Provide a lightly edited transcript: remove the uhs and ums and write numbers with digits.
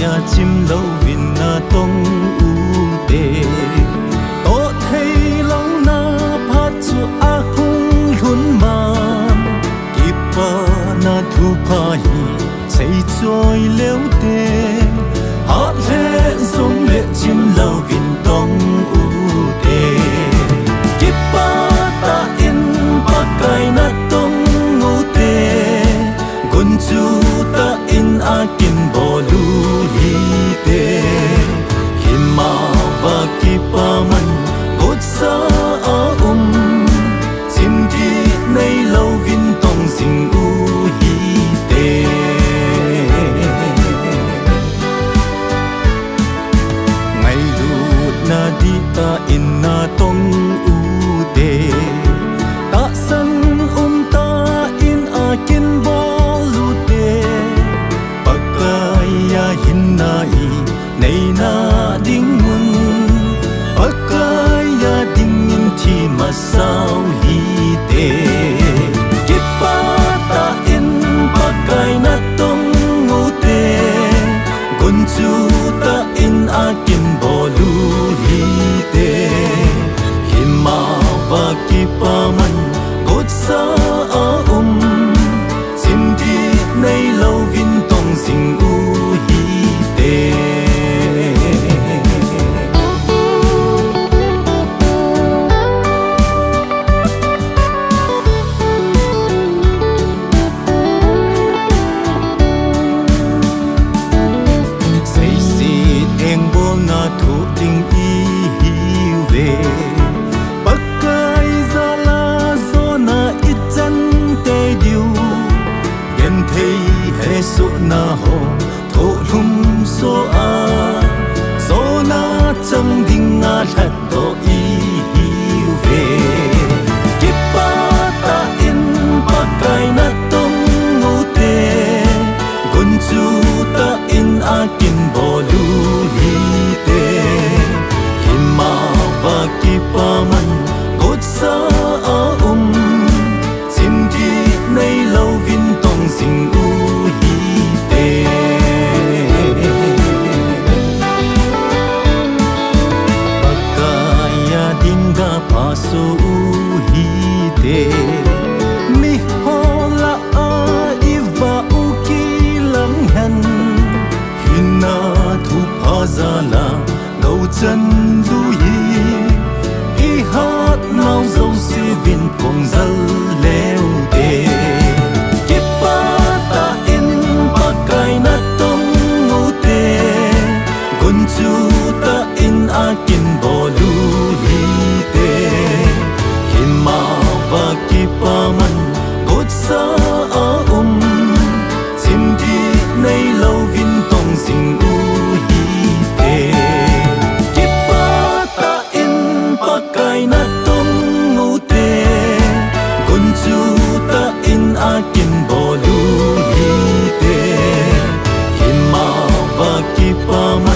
nhà chim lâu vin na tông u tê to thấy lâu na phát chu a hung hun man kịp pa na thu pa hi say trôi liêu tê hát lệ giống lệ chim lâu vin tông u tê kịp pa ta in pa kai na tông u tê gun chu ta in a kin bo lu hi te hima va ki pa man got sa a chim ti nei lo vin tong sing u hi te ngai lu na di ta in na tong u te ta san ta in a kin bo hin na i nei na ding mun pakaya ding in thi ma sao hi te kipa ta in pakai na tong ngu te gun chu ta in a kin bo lu hi te hima va kipa man got sa a chim di nei lo vin tong sing u so na ho tho lum so a so na chang ding na that do i ve kipa ta in pa kai na tong u te gun chu ta in a kin bo lu hi te hima va kipa man got sa a chim di nei lo vin tong sing u so hi te mi hola a iva u ki lang han hina thu pha za la lo chân lu yi i hat nau zo si vin pong zal leo te kipa ta in pa kai na tong u te gun chu ta in a kin bo lu hi kipa man got sa a chim di nei lo vin tong sing u hi te kipa ta in pa kai na tong u te gun chu ta in a kin bo lu hi te hima va kipa